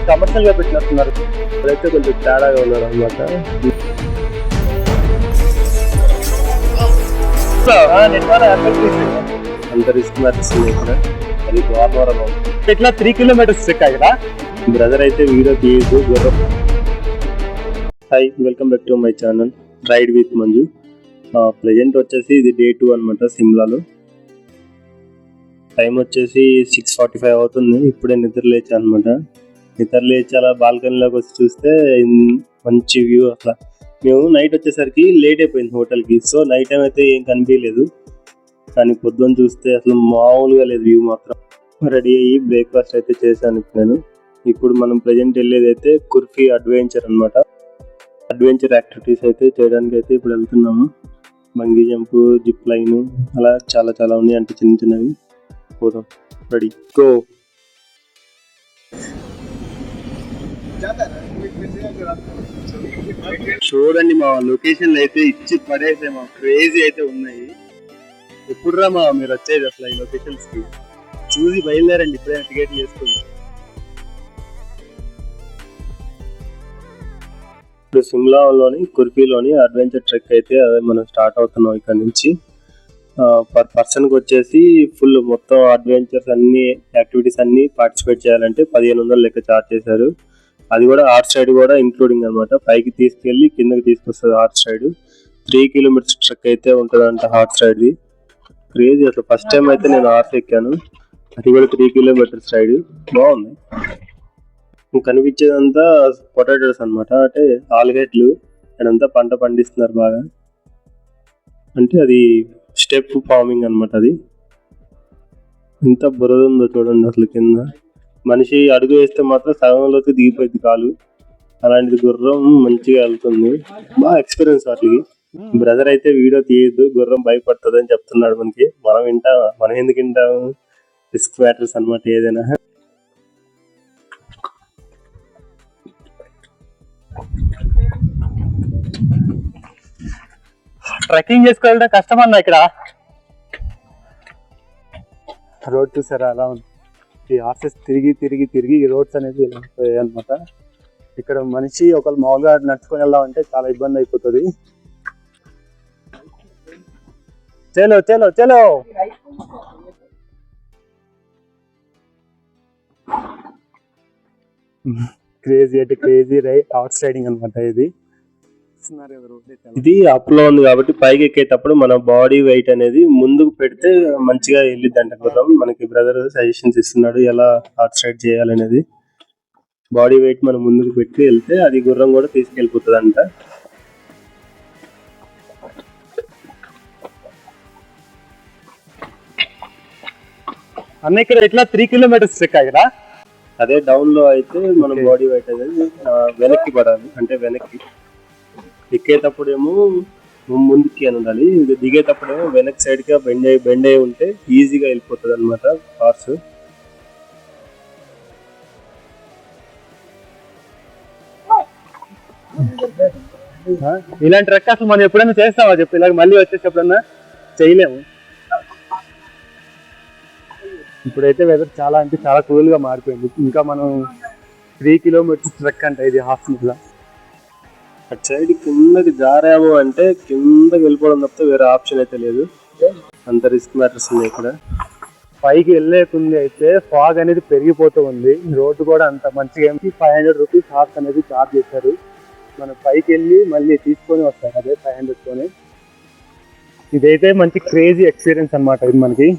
Commercial గా పెట్టినట్టున్నారు, ఇప్పుడైతే కొంచెం తేడాగా ఉన్నారు అనమాట. అంత రిస్క్ నడుస్తుంది ఇక్కడ. అది గోదావరం ఇట్లా 3 కిలోమీటర్స్ ట్రెక్ కదా. బ్రదర్ అయితే వీడియో తీయదు గుర్రం. Hi, welcome back to my channel ride with Manju. Present వచ్చేసి ఇది డే 2 అనమాట. సిమ్లాలో టైం వచ్చేసి 6:45 అవుతుంది. ఇప్పుడే నిద్ర లేచా అనమాట. నిద్ర లేచి అలా బాల్కనీలోకి వచ్చి చూస్తే మంచి వ్యూ. అట్లా మేము నైట్ వచ్చేసరికి లేట్ అయిపోయింది హోటల్కి, సో నైట్ టైం అయితే ఏం కనిపించలేదు. కానీ పొద్దున్న చూస్తే అసలు మామూలుగా లేదు వ్యూ మాత్రం. రెడీ అయ్యి బ్రేక్ఫాస్ట్ అయితే చేశాను నేను. ఇప్పుడు మనం ప్రజెంట్ వెళ్ళేది అయితే కుర్ఫీ అడ్వెంచర్ అనమాట. అడ్వెంచర్ యాక్టివిటీస్ అయితే చేయడానికి అయితే ఇప్పుడు వెళ్తున్నాము. బంగీ జంప్, జిప్ లైన్, అలా చాలా చాలా ఉన్నాయి అంటే చిన్న చిన్నవి. పోదాం, రెడీ గో. చూడండి మా లొకేషన్లు అయితే ఇచ్చి పడేసే మా క్రేజీ అయితే ఉన్నాయి. ఎప్పుడు రా మా మీరు వచ్చేది అసలు ఈ లొకేషన్స్ కి? చూసి బయలుదేరండి ఇప్పుడే టికెట్లు చేసుకుని. ఇప్పుడు సిమ్లాలోని కుర్ఫీలోని అడ్వెంచర్ ట్రెక్ అయితే మనం స్టార్ట్ అవుతున్నాం ఇక్కడ నుంచి. పర్ పర్సన్కి వచ్చేసి ఫుల్ మొత్తం అడ్వెంచర్స్ అన్ని యాక్టివిటీస్ అన్ని పార్టిసిపేట్ చేయాలంటే 1500 లెక్క చార్జ్ చేశారు. అది కూడా ఆర్చ్ సైడ్ కూడా ఇంక్లూడింగ్ అనమాట. పైకి తీసుకెళ్లి కిందకి తీసుకొస్తుంది ఆర్చ్ సైడ్. 3 కిలోమీటర్స్ ట్రెక్ అయితే ఉంటుందంట హార్ట్ సైడ్ది. క్రేజీ అసలు. ఫస్ట్ టైం అయితే నేను ఆర్చ్ ఎక్కాను, అది కూడా 3 కిలోమీటర్స్ సైడ్. బాగుంది. కనిపించేదంతా పొటాటోస్ అనమాట, అంటే ఆలుగడ్డలు. అక్కడంతా పంట పండిస్తున్నారు బాగా. అంటే అది స్టెప్ ఫార్మింగ్ అనమాట. అది ఎంత బురద ఉందో చూడండి అసలు. కింద మనిషి అడుగు వేస్తే మాత్రం సగంలోకి దిగిపోయింది కాలు. అలాంటిది గుర్రం మంచిగా వెళ్తుంది. బాగా ఎక్స్పీరియన్స్ వాటికి. బ్రదర్ అయితే వీడియో తీయద్దు, గుర్రం భయపడుతుంది అని చెప్తున్నాడు మనకి. మనం ఎందుకు వింటాము? రిస్క్ మ్యాటర్స్ అనమాట ఏదైనా. ట్రెక్కింగ్ చేసుకోవాలంటే కష్టం అన్న. ఇక్కడ రోడ్ చూసారా అలా ఉంది. ఈ హార్సెస్ తిరిగి తిరిగి తిరిగి ఈ రోడ్స్ అనేది ఇలా ఉంటాయి అనమాట. ఇక్కడ మనిషి ఒకళ్ళు మామూలుగా నడుచుకొని వెళ్దామంటే చాలా ఇబ్బంది అయిపోతుంది. చలో చలో చలో. క్రేజీ అంటే క్రేజీ హార్స్ రైడింగ్ అనమాట ఇది. ఇది అప్ లో ఉంది కాబట్టి పైకి ఎక్కేటప్పుడు మన బాడీ వెయిట్ అనేది ముందుకు పెడితే మంచిగా వెళ్ళిద్ది అంట గుర్రం. మనకి బ్రదర్ సజెషన్స్ ఇస్తున్నాడు ఎలా హార్స్ రైడ్ చేయాలనేది. బాడీ వెయిట్ మనం ముందుకు పెట్టి వెళ్తే అది గుర్రం కూడా తీసుకెళ్ళిపోతుంది అంట. అన్న ఇక్కడ ఇట్లా 3 కిలోమీటర్స్ ట్రెక్ కదా. అదే డౌన్ లో అయితే మన బాడీ వెయిట్ అనేది వెనక్కి పడాలి, అంటే వెనక్కి. ఎక్కేటప్పుడు ఏమో ముందుకి అని ఉండాలి, దిగేటప్పుడేమో వెనక్ సైడ్ గా బెండ్ అయి ఉంటే ఈజీగా వెళ్ళిపోతుంది అనమాట హార్స్. ఇలాంటి ట్రెక్ అసలు మనం ఎప్పుడైనా చేస్తామా చెప్పి? ఇలాగ మళ్ళీ వచ్చేసి ఎప్పుడన్నా చేయలేము. ఇప్పుడైతే వెదర్ చాలా అంటే చాలా కూల్ గా మారిపోయింది. ఇంకా మనం 3 కిలోమీటర్స్ ట్రెక్ అంటే ఇది హాఫ్ మీద. అటు సైడ్ కిందకి జారాము అంటే కిందకి వెళ్ళిపోవడం తప్పితే వేరే ఆప్షన్ అయితే లేదు. అంత రిస్క్ మ్యాటర్స్ ఉంది ఇక్కడ. పైకి వెళ్ళేకుంది అయితే ఫాగ్ అనేది పెరిగిపోతూ ఉంది. రోడ్డు కూడా అంత మంచిగా 500 రూపీస్ హార్స్ అనేది చార్జ్ చేశారు. మనం పైకి వెళ్ళి మళ్ళీ తీసుకొని వస్తారు అదే 500 తోనే. ఇదైతే మంచి క్రేజీ ఎక్స్పీరియన్స్ అనమాట ఇది మనకి.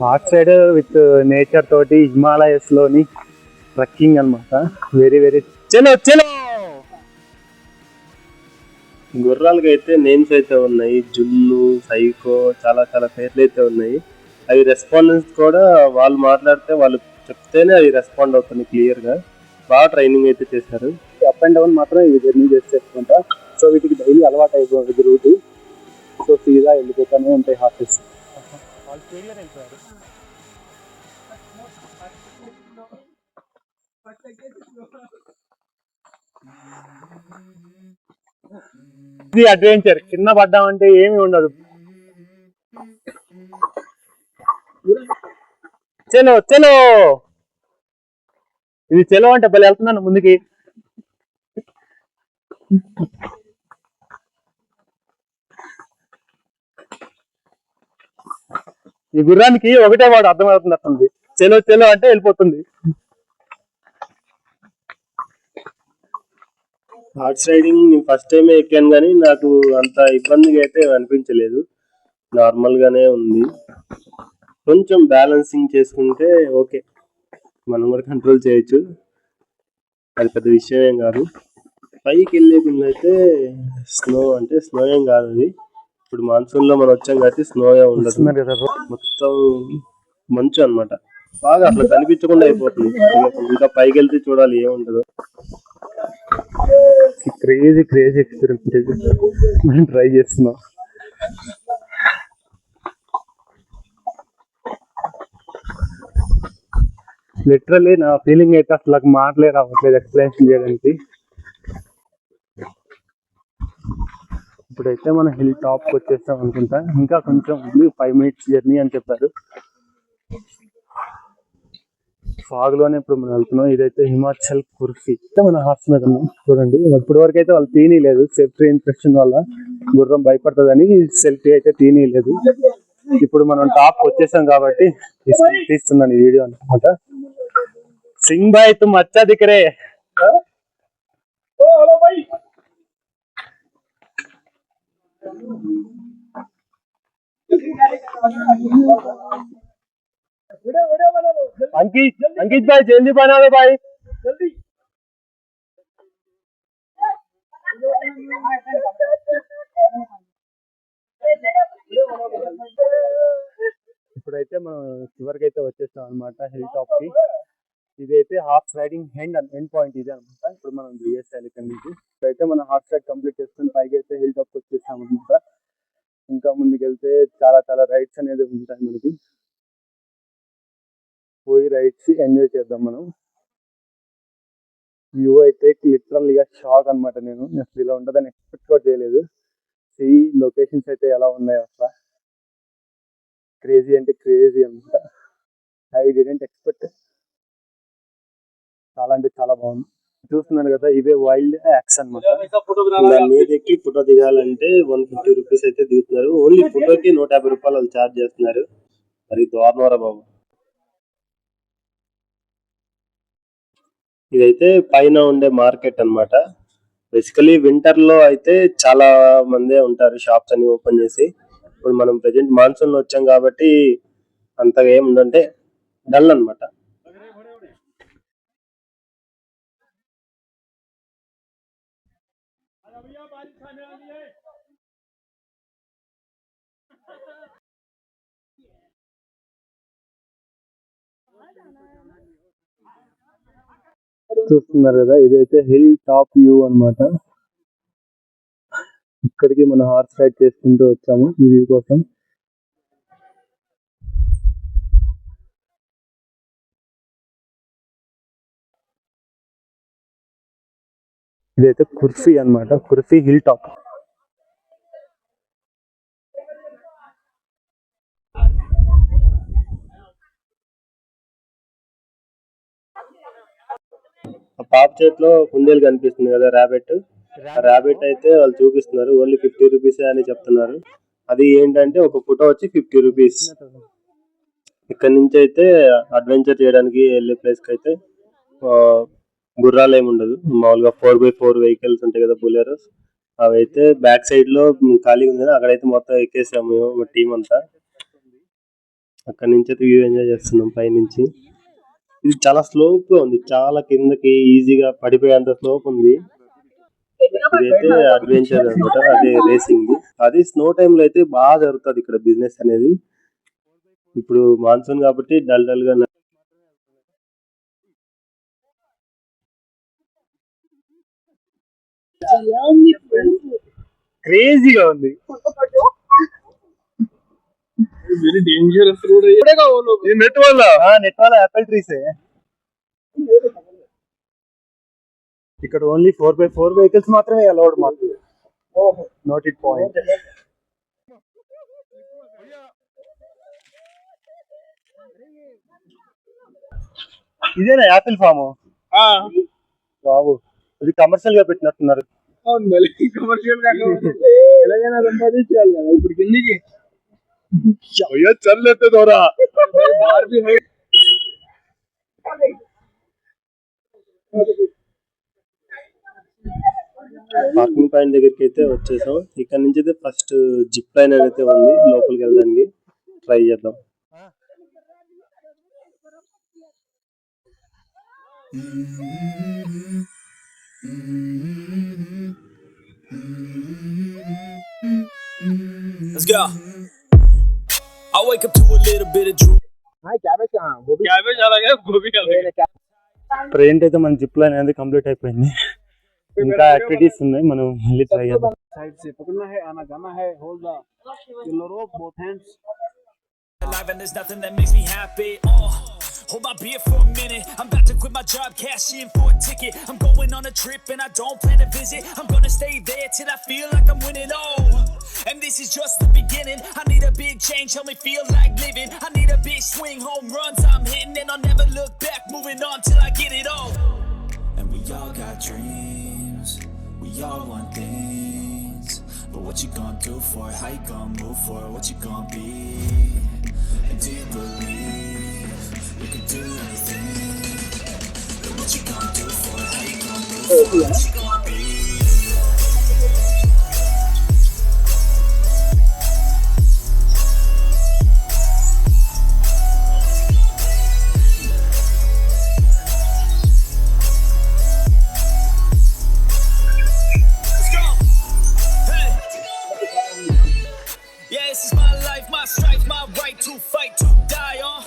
హార్ట్ సైడ్ విత్ నేచర్ తోటి హిమాలయస్ లోని ట్రెక్కింగ్ అనమాట. వెరీ వెరీ చలో చలో. గుర్రాలకి అయితే నేమ్స్ అయితే ఉన్నాయి, జున్ను, సైకో, చాలా చాలా పేర్లు అయితే ఉన్నాయి. అవి రెస్పాండెన్స్ కూడా వాళ్ళు మాట్లాడితే వాళ్ళు చెప్తేనే అవి రెస్పాండ్ అవుతుంది క్లియర్ గా. బాగా ట్రైనింగ్ అయితే చేశారు. అప్ అండ్ డౌన్ మాత్రం ఇవి జర్నీ చేసేసుకుంటా. సో వీటికి డైలీ అలవాటు అయిపోతుంది రూట్. సో సీదా వెళ్ళిపోతానే ఉంటాయి హార్సెస్. ఇది అడ్వెంచర్. కింద పడ్డామంటే ఏమి ఉండదు. చలో చలో, ఇది చలో అంటే భలే వెళ్తున్నాను ముందుకి. ఈ గుర్రానికి ఒకటే వాడు అర్థమవుతున్నట్టుంది, చలో చలో అంటే వెళ్ళిపోతుంది. హార్స్ రైడింగ్ నేను ఫస్ట్ టైం ఎక్కాను కానీ నాకు అంత ఇబ్బందిగా అయితే అనిపించలేదు, నార్మల్ గానే ఉంది. కొంచెం బ్యాలెన్సింగ్ చేసుకుంటే ఓకే, మనం కూడా కంట్రోల్ చేయొచ్చు, అది పెద్ద విషయం ఏం కాదు. పైకి వెళ్ళే ముందు అయితే స్నో అంటే స్నో ఏం కాదు, అది ఇప్పుడు మాన్సూన్ లో మనం వచ్చాం కాబట్టి స్నో ఉండదు, మొత్తం మంచు అన్నమాట. బాగా అట్లా కనిపించకుండా అయిపోతుంది. ఇంకా పైకి వెళ్తే చూడాలి ఏముంటదో. క్రేజీ క్రేజీ ఎక్స్పీరియన్స్ మనం ట్రై చేస్తున్నాం. లిటరల్లీ నా ఫీలింగ్ అయితే అసలు మాటలే రావట్లేదు ఎక్స్ప్లెనేషన్ చేయడానికి. ఇప్పుడైతే మనం హిల్ టాప్ కి వచ్చేస్తాం అనుకుంటా, ఇంకా కొంచెం ఉంది, 5 minutes జర్నీ అని చెప్పారు. ఫాగ్ లోనే ఇప్పుడు మనం వెళ్తున్నాం. ఇదైతే హిమాచల్ కుర్ఫీ, మన హార్స్ మీద ఉన్నాం. చూడండి, ఇప్పటి వరకు అయితే వాళ్ళు తీయలేదు, సేఫ్టీ ఇన్ఫెక్షన్ వల్ల గుర్రం భయపడుతుందని సెల్ఫీ అయితే తీయలేదు. ఇప్పుడు మనం టాప్ వచ్చేసాం కాబట్టి తీస్తున్నాను ఈ వీడియో అన్నమాట. సింగ్ భాయ్ తుమ్ అచ్చా దిఖ్ రే. अंकित भाई जल्दी बना दो भाई, जल्दी. ఇప్పుడైతే మనం చివరికి అయితే వచ్చేస్తాం అనమాట హిల్ టాప్ కి. ఇదైతే హార్స్ రైడింగ్ ఎండ్ పాయింట్ ఇదే అనమాట. ఇప్పుడు మనం దిగేసాలి ఇక్కడ నుంచి. ఇప్పుడైతే మనం హార్స్ రైడ్ కంప్లీట్ చేసుకుని పైకి అయితే హిల్ టాప్ కి వచ్చేస్తాం అనమాట. ఇంకా ముందుకు వెళ్తే చాలా చాలా రైడ్స్ అనేది ఉంటాయి మనకి, పోయి రైడ్స్ ఎంజాయ్ చేద్దాం మనం. వ్యూ అయితే లిటరల్ గా షాక్ అనమాట. నేను అసలు ఇలా ఉంటుందని ఎక్స్పెక్ట్ కూడా చేయలేదు. సీ లొకేషన్స్ అయితే ఎలా ఉన్నాయి అసలు, క్రేజీ అంటే క్రేజీ అనమాట. I didn't expect. చాలా అంటే చాలా బాగుంది. చూస్తున్నాను కదా, ఇవే వైల్డ్ యాక్స్ అనమాట. దాని మీద ఎక్కి ఫోటో దిగాలంటే 150 రూపీస్ అయితే దిగుతున్నారు. ఓన్లీ ఫోటోకి 150 రూపాయలు వాళ్ళు ఛార్జ్ చేస్తున్నారు. మరి దారుణంరా బాబు. ఇదైతే పైన ఉండే మార్కెట్ అన్నమాట. బేసికలీ వింటర్ లో అయితే చాలా మందే ఉంటారు షాప్స్ అన్ని ఓపెన్ చేసి. ఇప్పుడు మనం ప్రెజెంట్ మాన్సూన్ లో వచ్చాం కాబట్టి అంతగా ఏం ఉందంటే డల్ అన్నమాట. చూస్తున్నారు కదా, ఇదైతే హిల్ టాప్ వ్యూ అన్నమాట. ఇక్కడికి మనం హార్స్ రైడ్ చేసుకుంటూ వచ్చాము ఈ వ్యూ కోసం. ఇదైతే కుర్ఫీ అన్నమాట, కుర్ఫీ హిల్ టాప్. పాప చేతిలో కుందేలు కనిపిస్తుంది కదా, ర్యాబిట్. ర్యాబిట్ అయితే వాళ్ళు చూపిస్తున్నారు, ఓన్లీ 50 రూపీస్ అని చెప్తున్నారు. అది ఏంటంటే ఒక ఫోటో వచ్చి 50 రూపీస్. ఇక్కడ నుంచి అయితే అడ్వెంచర్ చేయడానికి వెళ్ళే ప్లేస్ కి అయితే గుర్రాలు ఏమి ఉండదు, మామూలుగా 4x4 వెహికల్స్ ఉంటాయి కదా, బులెరోస్. అవి అయితే బ్యాక్ సైడ్ లో ఖాళీ ఉంది, అక్కడైతే మొత్తం ఎక్కేసాము టీం అంతా. అక్కడ నుంచి అయితే వ్యూ ఎంజాయ్ చేస్తున్నాం పై నుంచి. ఇది చాలా స్లోప్ గా ఉంది, చాలా కిందకి ఈజీగా పడిపోయేంత స్లోప్ ఉంది. ఇదైతే అడ్వెంచర్ అనమాట, అదే రేసింగ్. అది స్నో టైమ్ లో అయితే బాగా జరుగుతుంది ఇక్కడ బిజినెస్ అనేది. ఇప్పుడు మాన్సూన్ కాబట్టి డల్ గా క్రేజీగా ఉంది. వెరీ డేంజరస్ రోడ్ है నెట్ వల్ల యాపిల్ ట్రీస్. ఇక్కడ ఓన్లీ 4x4 వెహికల్స్ మాత్రమే అలౌడ్ మాకు. Noted point. ఇదేనా యాపిల్ ఫామ్? బాబు ఇది కమర్షియల్ గా పెట్టినట్టున్నారు. అవును మళ్ళీ కమర్షియల్ గా ఎలాగైనా సంపాదించాలి కదా ఇప్పుడు కిందికి చల్లెత్తే దూరా పార్కింగ్ పాయింట్ దగ్గరికి అయితే వచ్చేసాం. ఇక్కడ నుంచి అయితే ఫస్ట్ జిప్ లైన్ అయితే ఉంది, లోపలికి వెళ్ళడానికి ట్రై చేద్దాం. Let's go. I wake up to a little bit of drool. Cabbage అలాగే గోబీ ట్రైన్ అయితే మన జిప్ లైన్ అనేది కంప్లీట్ అయిపోయింది. ఇంకా యాక్టివిటీస్ ఉన్నాయి, మనం వెళ్ళి ట్రై చేద్దాం. साइड से पकड़ना है आना जाना है hold the yellow rope both hands Alive and there's nothing that makes me happy. Hold my beer for a minute. I'm about to quit my job, cash in for a ticket. I'm going on a trip and I don't plan to visit. I'm gonna stay there till I feel like I'm winning. And this is just the beginning. I need a big change, help me feel like living. I need a big swing, home runs I'm hitting, and I'll never look back. Moving on till I get it all. And we all got dreams. We all want things. But what you gonna do for it? How you gonna move for it? What you gonna be? And do you believe you can do anything? But what you gonna do for it? How you gonna move for it? What you gonna be? Let's go. Hey. Yeah, this is my life, my strife, my right to fight, to die on.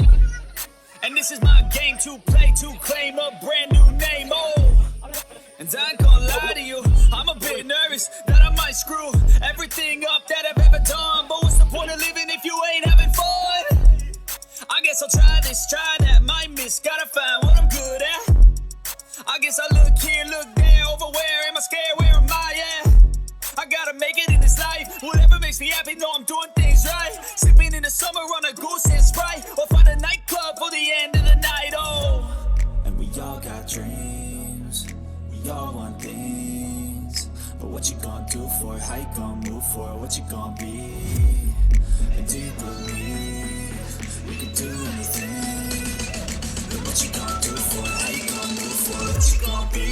And this is my game to play, to claim a brand new name, And I ain't gonna lie to you, I'm a bit nervous that I might screw everything up that I've ever done. But what's the point of living if you ain't having fun? I guess I'll try this, try that, might miss, gotta find what I'm good at. I guess I look here, look there, over where am I scared, where am I at? I gotta make it in this life. Whatever makes me happy, know I'm doing things right. Sipping in the summer on a goose and Sprite, or find a nightclub for the end of the night. And we all got dreams. We all want things. But what you gonna do for it? How you gonna move for it? What you gonna be? And do you believe you can do anything? But what you gonna do for it? How you gonna move for it? What you gonna be?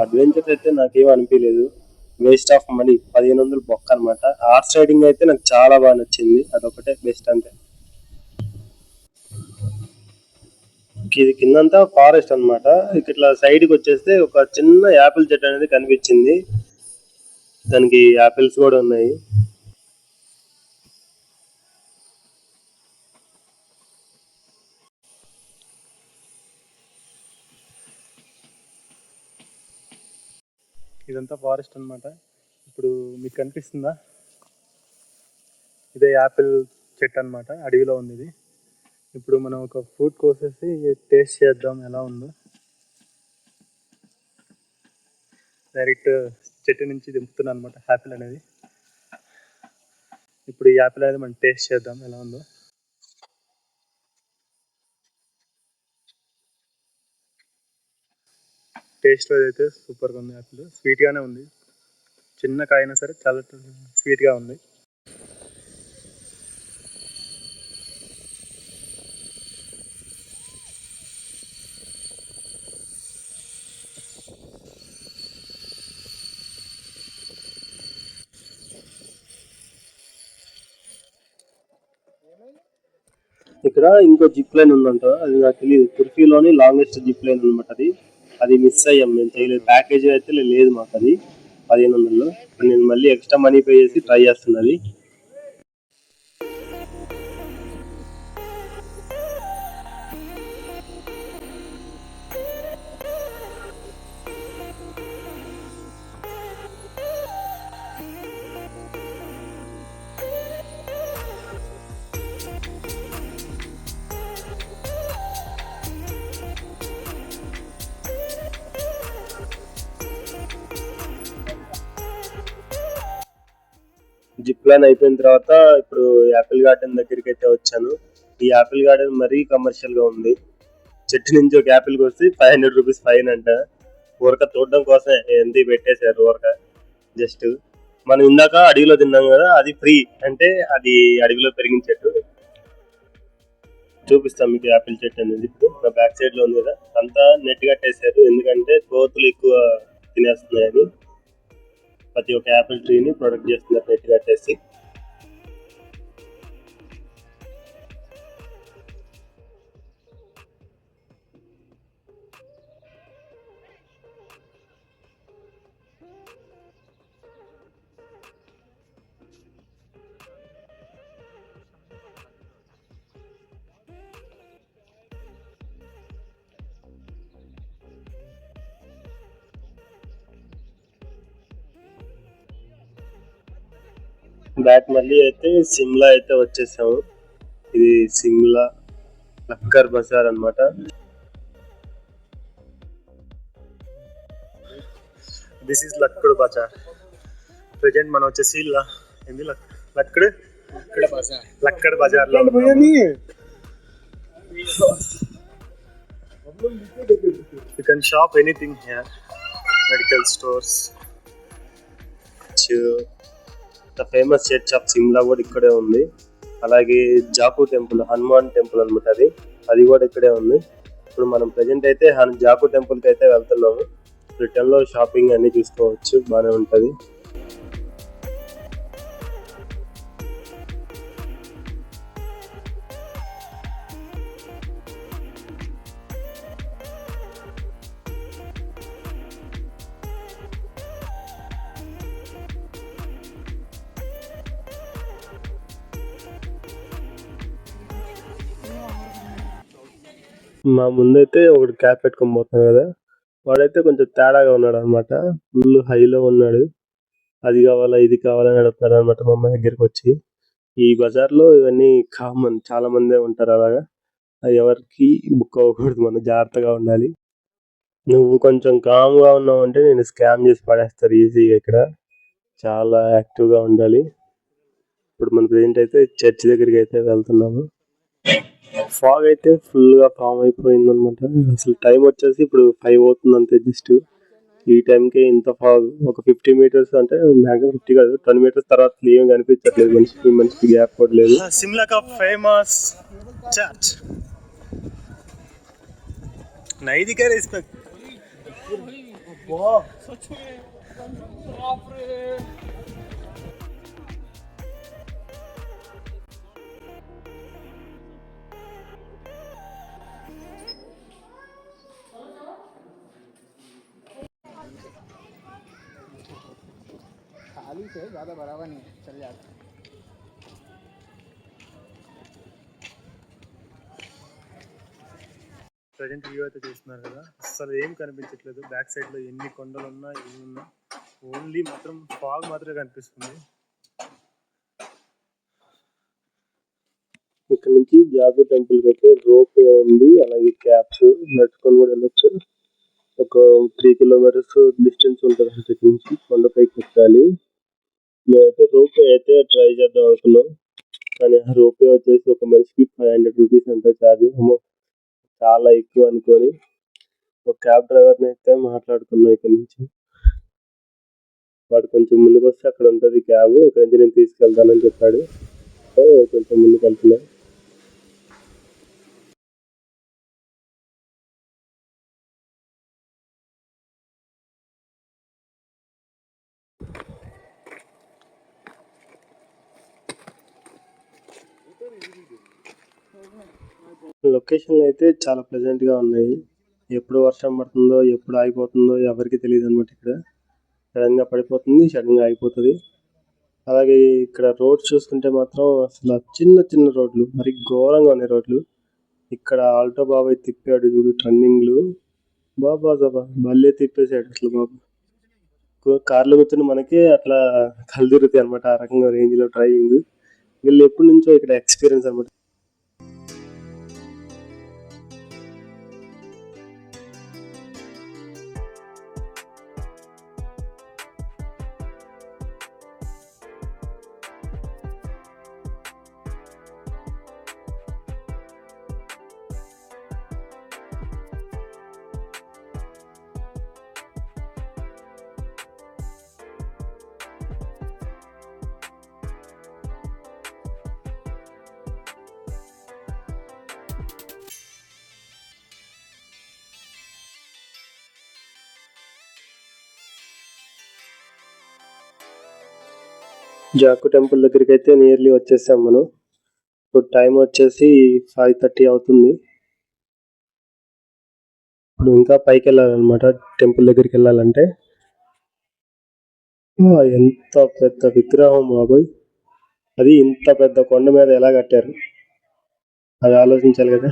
Adventure అయితే నాకేం అనిపించలేదు, waste of money. 1500 బొక్క అనమాట. Horse riding అయితే నాకు చాలా బాగా నచ్చింది, అదొకటే బెస్ట్ అంతే. ఇది కిందంతా ఫారెస్ట్ అన్నమాట. ఇట్లా సైడ్ కి వచ్చేస్తే ఒక చిన్న యాపిల్ చెట్టు అనేది కనిపించింది, దానికి యాపిల్స్ కూడా ఉన్నాయి. ఇదంతా ఫారెస్ట్ అన్నమాట. ఇప్పుడు మీకు కనిపిస్తుందా, ఇదే యాపిల్ చెట్టు అన్నమాట, అడవిలో ఉంది ఇది. ఇప్పుడు మనం ఒక ఫ్రూట్ కోసేసి టేస్ట్ చేద్దాం ఎలా ఉందో. డైరెక్ట్ చెట్టు నుంచి దింపుతున్నాను అనమాట యాపిల్ అనేది. ఇప్పుడు ఈ యాపిల్ అనేది మనం టేస్ట్ చేద్దాం ఎలా ఉందో. టేస్ట్ అయితే సూపర్గా ఉంది. యాపిల్ స్వీట్గానే ఉంది, చిన్న కాయైనా సరే చాలా స్వీట్గా ఉంది. ఇక్కడ ఇంకో జిప్ లైన్ ఉందంట, అది నాకు తెలియదు. తుర్కీలోని లాంగెస్ట్ జిప్ లైన్ అనమాట అది. అది మిస్ అయ్యాం, మేము చేయలేదు. ప్యాకేజ్ అయితే లేదు మాకు అది 1500లో. నేను మళ్ళీ ఎక్స్ట్రా మనీ పే చేసి ట్రై చేస్తున్నది. జిప్ లైన్ అయిపోయిన తర్వాత ఇప్పుడు యాపిల్ గార్డెన్ దగ్గరికి అయితే వచ్చాను. ఈ యాపిల్ గార్డెన్ మరీ కమర్షియల్ గా ఉంది. చెట్టు నుంచి ఒక యాపిల్ కోసి 500 రూపీస్ ఫైన్ అంట. ఊరక చూడడం కోసం ఎంత పెట్టేశారు ఊరక. జస్ట్ మనం ఇందాక అడవిలో తిన్నాం కదా, అది ఫ్రీ. అంటే అది అడవిలో పెరిగిన చెట్టు. చూపిస్తాం మీకు యాపిల్ చెట్టు అనేది. ఇప్పుడు నా బ్యాక్ సైడ్ లో ఉంది కదా, అంతా నెట్ కట్టేశారు. ఎందుకంటే కోతులు ఎక్కువ తినేస్తున్నాయని ప్రతి ఒక్క యాపిల్ ట్రీని ప్రొటెక్ట్ చేస్తున్నారు నెట్ కట్టేసి. బ్యాక్ మళ్ళీ అయితే సిమ్లా అయితే వచ్చేసాము. ఇది సిమ్లా లక్కర్ బజార్ అన్నమాట. This is Lakkad Bazaar. Present మనం వచ్చేసి లక్కడ్ బజార్ లో you can shop anything here. Medical stores. The famous church of Shimla కూడా ఇక్కడే ఉంది. అలాగే జాకు టెంపుల్, హనుమాన్ టెంపుల్ అనమాట. అది కూడా ఇక్కడే ఉంది. ఇప్పుడు మనం ప్రెజెంట్ అయితే జాకు టెంపుల్ కి అయితే వెళ్తున్నాము. రిటర్న్ లో షాపింగ్ అన్ని చూసుకోవచ్చు, బాగానే ఉంటది. మా ముందైతే ఒకటి క్యాప్ పెట్టుకొని పోతున్నాడు కదా, వాడైతే కొంచెం తేడాగా ఉన్నాడు అనమాట. ఫుల్ హైలో ఉన్నాడు. అది కావాలా ఇది కావాలని అడుగుతున్నాడు అనమాట మా అమ్మ దగ్గరికి వచ్చి. ఈ బజార్ లో ఇవన్నీ కామన్, చాలా మందే ఉంటారు అలాగా. ఎవరికి బుక్ అవ్వకూడదు, మనం జాగ్రత్తగా ఉండాలి. నువ్వు కొంచెం కామ్ గా ఉన్నావు అంటే నేను స్కామ్ చేసి పడేస్తారు ఈజీగా. ఇక్కడ చాలా యాక్టివ్ గా ఉండాలి. ఇప్పుడు మన ప్రెజెంట్ అయితే చర్చ్ దగ్గరికి అయితే వెళ్తున్నాము. ఫాగ్ అయితే ఫుల్ గా ఫామ్ అయిపోయింది అనమాట. అసలు టైం వచ్చేసి ఇప్పుడు 5 అవుతుంది అంతే. జస్ట్ ఈ టైంకి ఇంత ఫాగ్. ఒక 50 మీటర్స్ అంటే మ్యాక్సిమం 50 కాదు, 10 మీటర్స్ తర్వాత ఏం కనిపించట్లేదు. మనిషికి గ్యాప్ కూడా లేదు. సిమ్లా కా ఫేమస్ చర్చ్ నైది కా రెస్పెక్ట్. खाली से ज़्यादा बराबर नहीं है, चल जाता है. ప్రజెంట్ వ్యూ అయితే చూస్తున్నారు కదా, అసలు ఏం కనిపించట్లేదు. బ్యాక్ సైడ్ లో ఎన్ని కొండలు ఉన్నా ఏమున్నా ఓన్లీ మాత్రం ఫాగ్ మాత్రమే కనిపిస్తుంది. ఇక్కడ నుంచి జాగు టెంపుల్ కి అయితే రోప్ వే ఉంది. అలాగే క్యాబ్స్ నడుచుకొని కూడా వెళ్ళొచ్చు. ఒక 3 కిలోమీటర్స్ డిస్టెన్స్ ఉంటుంది ఇక్కడ నుంచి కొండపైకి ఎక్కాలి. మేమైతే రోప్ వే అయితే ట్రై చేద్దాం అనుకున్నాం, కానీ ఆ రోప్ వే వచ్చేసి ఒక మనిషికి 500 రూపీస్ అంత ఛార్జ్. చాలా ఎక్కువ అనుకొని ఒక క్యాబ్ డ్రైవర్ని అయితే మాట్లాడుకున్నాం ఇక్కడ నుంచి. వాడు కొంచెం ముందుకు వస్తే అక్కడ ఉంటుంది క్యాబ్, అక్కడ నుంచి నేను తీసుకెళ్తానని చెప్పాడు. సో కొంచెం ముందుకు వెళ్తున్నా. లొకేషన్లు అయితే చాలా ప్లెజెంట్ గా ఉన్నాయి. ఎప్పుడు వర్షం పడుతుందో ఎప్పుడు ఆగిపోతుందో ఎవరికి తెలియదు అనమాట. ఇక్కడ సడన్ గా పడిపోతుంది, సడన్ గా ఆగిపోతుంది. అలాగే ఇక్కడ రోడ్స్ చూసుకుంటే మాత్రం అసలు చిన్న చిన్న రోడ్లు, మరి ఘోరంగా ఉన్నాయి రోడ్లు. ఇక్కడ ఆల్టో బాబాయ్ తిప్పాడు చూడు టర్నింగ్లు, బాబా భలే తిప్పేసాడు అసలు బాబు. కార్లో కూర్చొని మనకి అట్లా కళ్ళు తిరుగుతాయి అనమాట. ఆ రకంగా రేంజ్ లో డ్రైవింగ్. వీళ్ళు ఎప్పటి నుంచో ఇక్కడ ఎక్స్పీరియన్స్ అనమాట. జాకు టెంపుల్ దగ్గరికి అయితే నియర్లీ వచ్చేసాం మనం. ఇప్పుడు టైం వచ్చేసి 5:30 అవుతుంది. ఇప్పుడు ఇంకా పైకి వెళ్ళాలన్నమాట టెంపుల్ దగ్గరికి వెళ్ళాలంటే. ఎంత పెద్ద విగ్రహం బాబోయ్, అది ఇంత పెద్ద కొండ మీద ఎలా కట్టారు అది ఆలోచించాలి కదా.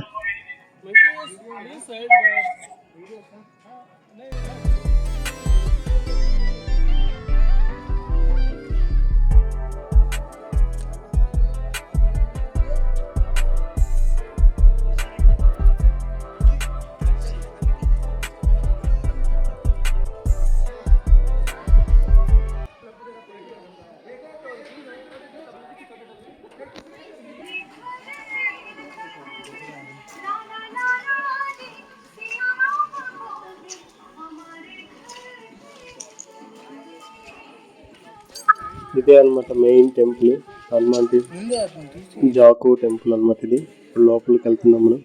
ఇదే అన్నమాట మెయిన్ టెంపుల్, హనుమాన్ జాకు టెంపుల్ అన్నమాట. ఇది ఇప్పుడు లోపలికి వెళ్తున్నాం మనం.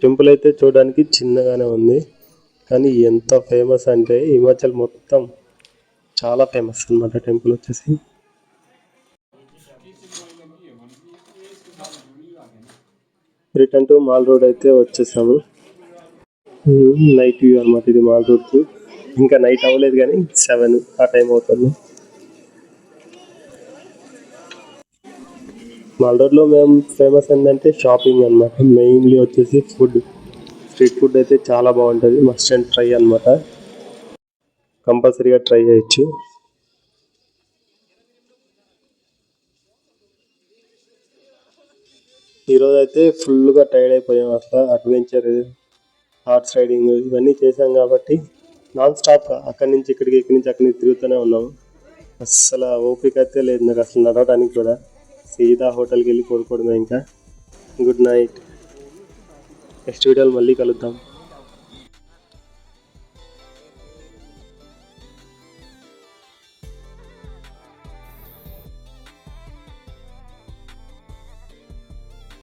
టెంపుల్ అయితే చూడడానికి చిన్నగానే ఉంది, కానీ ఎంత ఫేమస్ అంటే హిమాచల్ మొత్తం చాలా ఫేమస్ అన్నమాట టెంపుల్ వచ్చేసి. రిటర్న్ టు మాల్ రోడ్ అయితే వచ్చేసాము. నైట్ వ్యూ అన్నమాట ఇది మాల్ రోడ్. ఇంకా నైట్ అవ్వలేదు కానీ 7 ఆ టైం అవుతుంది. మాల్ రోడ్ లో మేము ఫేమస్ ఏంటంటే షాపింగ్ అన్నమాట. మెయిన్లీ వచ్చేసి ఫుడ్, స్ట్రీట్ ఫుడ్ అయితే చాలా బాగుంటుంది. మస్ట్ అండ్ ట్రై అన్నమాట, కంపల్సరీగా ట్రై చేయొచ్చు. ఈరోజు అయితే ఫుల్గా టైర్డ్ అయిపోయాం. అసలు అడ్వెంచర్, హార్స్ రైడింగ్ ఇవన్నీ చేసాం కాబట్టి నాన్ స్టాప్ అక్కడి నుంచి ఇక్కడికి, ఇక్కడి నుంచి అక్కడి నుంచి తిరుగుతూనే ఉన్నాము. అస్సలు ఓపిక అయితే లేదు నాకు అసలు నడవడానికి కూడా. సీదా హోటల్కి వెళ్ళి కోరుకోవడమే ఇంకా. గుడ్ నైట్, నెక్స్ట్ వీడియోలో మళ్ళీ కలుద్దాం.